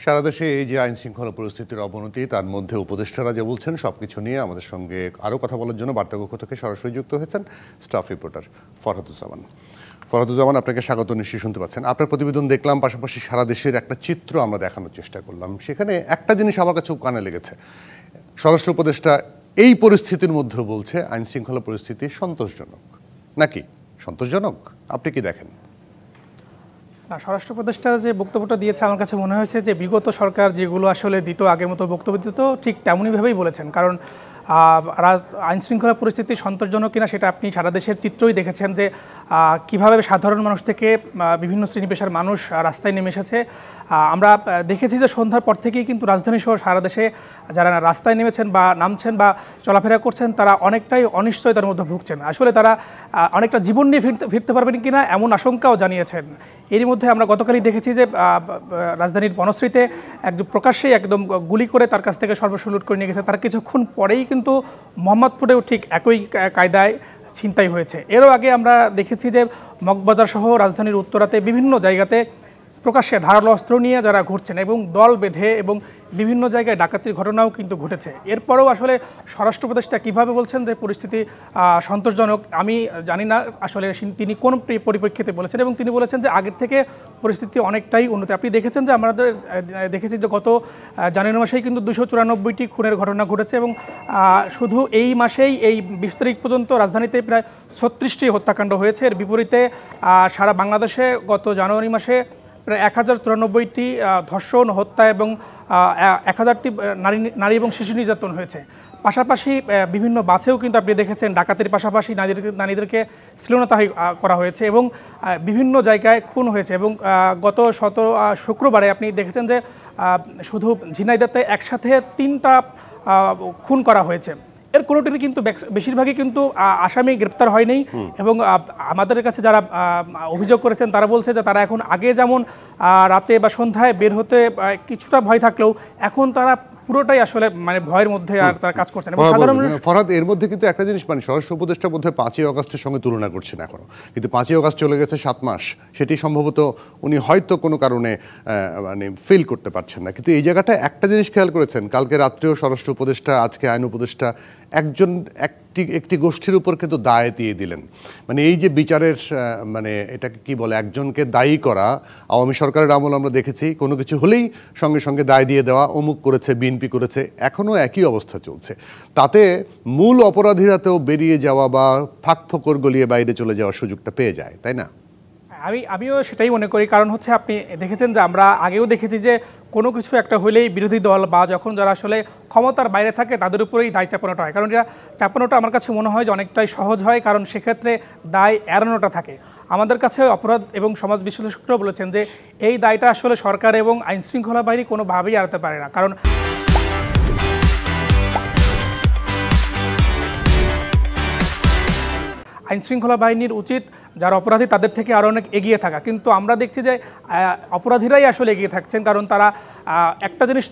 সারা দেশে এই যে আইন শৃঙ্খলা পরিস্থিতির অবনতি, তার মধ্যে উপদেষ্টারা যে বলছেন সবকিছু নিয়ে আমাদের সঙ্গে আরও কথা বলার জন্য বার্তাকক্ষ থেকে সরাসরি যুক্ত হয়েছেন স্টাফ রিপোর্টার ফরহাদুজ্জামান। ফরহাদুজ্জামান, আপনাকে স্বাগত। নিশ্চয়ই শুনতে পাচ্ছেন। আপনার প্রতিবেদন দেখলাম, পাশাপাশি সারা দেশের একটা চিত্র আমরা দেখানোর চেষ্টা করলাম। সেখানে একটা জিনিস আমার কাছে খুব কানে লেগেছে। স্বরাষ্ট্র উপদেষ্টা এই পরিস্থিতির মধ্যেও বলছে আইন শৃঙ্খলা পরিস্থিতি সন্তোষজনক। নাকি সন্তোষজনক? আপনি কি দেখেন? না, স্বরাষ্ট্র উপদেষ্টা যে বক্তব্যটা দিয়েছে আমার কাছে মনে হয়েছে যে বিগত সরকার যেগুলো আসলে দিত, আগের মতো বক্তব্য দিত, ঠিক তেমনইভাবেই বলেছেন। কারণ আইন শৃঙ্খলা পরিস্থিতি সন্তোষজনক কিনা সেটা আপনি সারা দেশের চিত্রই দেখেছেন যে কিভাবে সাধারণ মানুষ থেকে বিভিন্ন শ্রেণী পেশার মানুষ রাস্তায় নেমে এসেছে। আমরা দেখেছি যে সন্ধ্যার পর থেকেই কিন্তু রাজধানী সহ সারা দেশে যারা রাস্তায় নেমেছেন বা নামছেন বা চলাফেরা করছেন তারা অনেকটাই অনিশ্চয়তার মধ্যে ভুগছেন। আসলে তারা অনেকটা জীবন নিয়ে ফিরতে পারবেন কিনা এমন আশঙ্কাও জানিয়েছেন। এরই মধ্যে আমরা গতকালই দেখেছি যে রাজধানীর বনশ্রীতে একদম প্রকাশ্যেই একদম গুলি করে তার কাছ থেকে সর্বস্ব লুট করে নিয়ে গেছে। তার কিছুক্ষণ পরেই কিন্তু মোহাম্মদপুরেও ঠিক একই কায়দায় ছিনতাই হয়েছে। এরও আগে আমরা দেখেছি যে মগবাজার সহ রাজধানীর উত্তরাতে বিভিন্ন জায়গাতে প্রকাশ্যে ধারালো অস্ত্র নিয়ে যারা ঘুরছেন এবং দল বেঁধে এবং বিভিন্ন জায়গায় ডাকাতির ঘটনাও কিন্তু ঘটেছে। এরপরেও আসলে স্বরাষ্ট্র উপদেষ্টা কীভাবে বলছেন যে পরিস্থিতি সন্তোষজনক, আমি জানি না আসলে তিনি কোন পরিপ্রেক্ষিতে বলেছেন। এবং তিনি বলেছেন যে আগের থেকে পরিস্থিতি অনেকটাই উন্নতি। আপনি দেখেছেন যে আমাদের দেখেছি যে গত জানুয়ারি মাসেই কিন্তু 294টি খুনের ঘটনা ঘটেছে এবং শুধু এই মাসেই এই 20 তারিখ পর্যন্ত রাজধানীতে প্রায় 36টি হত্যাকাণ্ড হয়েছে। এর বিপরীতে সারা বাংলাদেশে গত জানুয়ারি মাসে প্রায় 1094টি ধর্ষণ, হত্যা এবং 1000টি নারী এবং শিশু নির্যাতন হয়েছে। পাশাপাশি বিভিন্ন বাসেও কিন্তু আপনি দেখেছেন ডাকাতির পাশাপাশি নারীদেরকে শ্লীলতাহানি করা হয়েছে এবং বিভিন্ন জায়গায় খুন হয়েছে। এবং গত শুক্রবারে আপনি দেখেছেন যে শুধু ঝিনাইদহে একসাথে 3টা খুন করা হয়েছে। এর কোনোটির কিন্তু বেশিরভাগই কিন্তু আসামি গ্রেপ্তার হয়নি। এবং আমাদের কাছে যারা অভিযোগ করেছেন তারা বলছে যে তারা এখন আগে যেমন রাতে বা সন্ধ্যায় বের হতে কিছুটা ভয় থাকলেও এখন তারা পুরোটাই আসলে মানে ভয়ের মধ্যে আর তারা কাজ করছেন। এবং সাধারণ ফরহাদ, এর মধ্যে কিন্তু একটা জিনিস মানে স্বরাষ্ট্র উপদেষ্টার মধ্যে 5ই আগস্টের সঙ্গে তুলনা করছেন এখনো, কিন্তু 5ই আগস্ট চলে গেছে 7 মাস। সেটি সম্ভবত উনি হয়তো কোনো কারণে মানে ফিল করতে পারছেন না। কিন্তু এই জায়গাটা একটা জিনিস খেয়াল করেছেন, কালকে রাত্রেও স্বরাষ্ট্র উপদেষ্টা, আজকে আইন উপদেষ্টা একটি গোষ্ঠীর উপর কিন্তু দায় দিয়ে দিলেন। মানে এই যে বিচারের মানে এটাকে কি বলে, একজনকে দায়ী করা। আওয়ামী সরকারের আমল আমরা দেখেছি কোনো কিছু হলেই সঙ্গে সঙ্গে দায় দিয়ে দেওয়া, অমুক করেছে, বিএনপি করেছে, এখনও একই অবস্থা চলছে। তাতে মূল অপরাধীরাতেও বেরিয়ে যাওয়া বা ফাঁকফোকর গলিয়ে বাইরে চলে যাওয়ার সুযোগটা পেয়ে যায়, তাই না? আমিও সেটাই মনে করি। কারণ হচ্ছে আপনি দেখেছেন যে আমরা আগেও দেখেছি যে কোনো কিছু একটা হলেই বিরোধী দল বা যখন যারা আসলে ক্ষমতার বাইরে থাকে তাদের উপরেই দায় চাপানোটা হয়। কারণ এটা চাপানোটা আমার কাছে মনে হয় যে অনেকটাই সহজ হয়, কারণ সেক্ষেত্রে দায় এড়ানোটা থাকে। আমাদের কাছে অপরাধ এবং সমাজ বিশ্লেষকরাও বলেছেন যে এই দায়টা আসলে সরকার এবং আইন শৃঙ্খলা বাহিনী কোনোভাবেই এড়াতে পারে না। কারণ আইন শৃঙ্খলা বাহিনীর উচিত যারা অপরাধী তাদের থেকে আরও অনেক এগিয়ে থাকা, কিন্তু আমরা দেখছি যে অপরাধীরাই আসলে এগিয়ে থাকছেন। কারণ তারা একটা জিনিস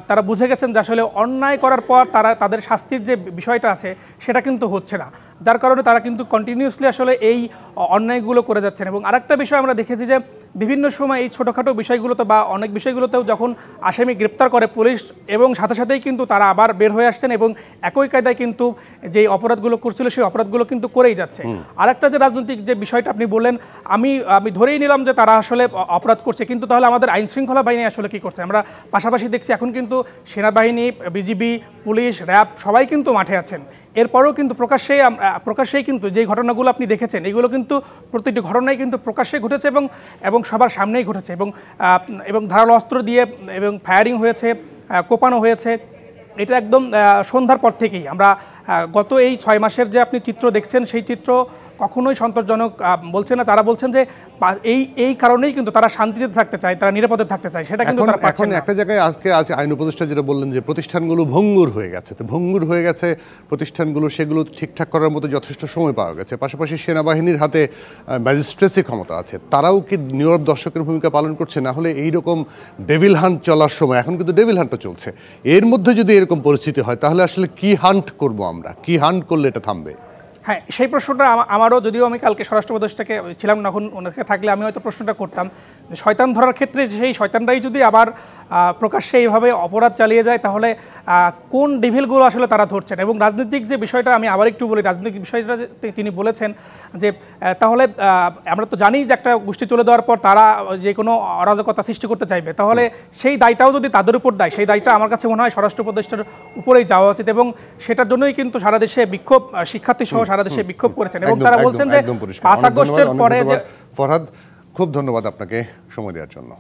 তারা বুঝে গেছেন যে আসলে অন্যায় করার পর তাদের শাস্তির যে বিষয়টা আছে সেটা কিন্তু হচ্ছে না, যার কারণে তারা কিন্তু কন্টিনিউয়াসলি আসলে এই অন্যায়গুলো করে যাচ্ছেন। এবং আরেকটা বিষয় আমরা দেখেছি যে বিভিন্ন সময় এই ছোটোখাটো বিষয়গুলোতে বা অনেক বিষয়গুলোতেও যখন আসামি গ্রেপ্তার করে পুলিশ এবং সাথে সাথেই কিন্তু তারা আবার বের হয়ে আসছেন এবং একই কায়দায় কিন্তু যে অপরাধগুলো করছিল সেই অপরাধগুলো কিন্তু করেই যাচ্ছে। আরেকটা যে রাজনৈতিক যে বিষয়টা আপনি বললেন, আমি ধরেই নিলাম যে তারা আসলে অপরাধ করছে, কিন্তু তাহলে আমাদের আইন শৃঙ্খলা বাহিনী আসলে কী করছে? আমরা পাশাপাশি দেখছি এখন কিন্তু সেনাবাহিনী, বিজিবি, পুলিশ, র্যাব সবাই কিন্তু মাঠে আছেন। এরপরেও কিন্তু প্রকাশ্যেই কিন্তু যে ঘটনাগুলো আপনি দেখেছেন এগুলো কিন্তু প্রতিটি ঘটনাই কিন্তু প্রকাশ্যে ঘটেছে এবং সবার সামনেই ঘটেছে। এবং ধারালো অস্ত্র দিয়ে এবং ফায়ারিং হয়েছে, কোপানো হয়েছে। এটা একদম সন্ধ্যার পর থেকেই আমরা গত এই 6 মাসের যে আপনি চিত্র দেখছেন সেই চিত্র কখনোই সন্তোষজনক বলছে না। তারা বলছেন যে এই কারণেই কিন্তু তারা শান্তিতে থাকতে চায়, তারা নিরাপদে থাকতে চায়, সেটা কিন্তু তারা পাচ্ছেন না। একটা জায়গায় আজকে আইন উপদেষ্টা যেটা বললেন যে প্রতিষ্ঠানগুলো ভঙ্গুর হয়ে গেছে, তো ভঙ্গুর হয়ে গেছে প্রতিষ্ঠানগুলো, সেগুলো ঠিকঠাক করার মতো যথেষ্ট সময় পাওয়া গেছে। পাশাপাশি সেনাবাহিনীর হাতে ম্যাজিস্ট্রেসি ক্ষমতা আছে, তারাও কি নীরব দর্শকের ভূমিকা পালন করছে? না হলে এইরকম ডেভিল হান্ট চলার সময়, এখন কিন্তু ডেভিল হান্টও চলছে, এর মধ্যে যদি এরকম পরিস্থিতি হয় তাহলে আসলে কি হান্ট করব আমরা? কি হান্ট করলে এটা থামবে? হ্যাঁ, সেই প্রশ্নটা আমারও, যদিও আমি কালকে স্বরাষ্ট্র উপদেষ্টাকে ছিলাম না, ওনাকে থাকলে আমি হয়তো প্রশ্নটা করতাম শয়তান ধরার ক্ষেত্রে সেই শয়তানরাই যদি আবার প্রকাশ্যে এইভাবে অপরাধ চালিয়ে যায়, তাহলে কোন ডেভিলগুলো আসলে তারা ধরছেন। এবং রাজনৈতিক যে বিষয়টা আমি আবার একটু বলি, রাজনৈতিক বিষয়টা তিনি বলেছেন যে তাহলে আমরা তো জানি যে একটা গোষ্ঠী চলে যাওয়ার পর তারা যে কোনো অরাজকতা সৃষ্টি করতে চাইবে, তাহলে সেই দায়টাও যদি তাদের উপর দেয়, সেই দায়টা আমার কাছে মনে হয় স্বরাষ্ট্র উপদেষ্টার উপরেই যাওয়া উচিত। এবং সেটার জন্যই কিন্তু সারা দেশে বিক্ষোভ, শিক্ষার্থী সহ সারা দেশে বিক্ষোভ করেছেন। এবং তারা বলছেন যে 5 আগস্টের পরে ফরহাদ, খুব ধন্যবাদ আপনাকে সময় দেওয়ার জন্য।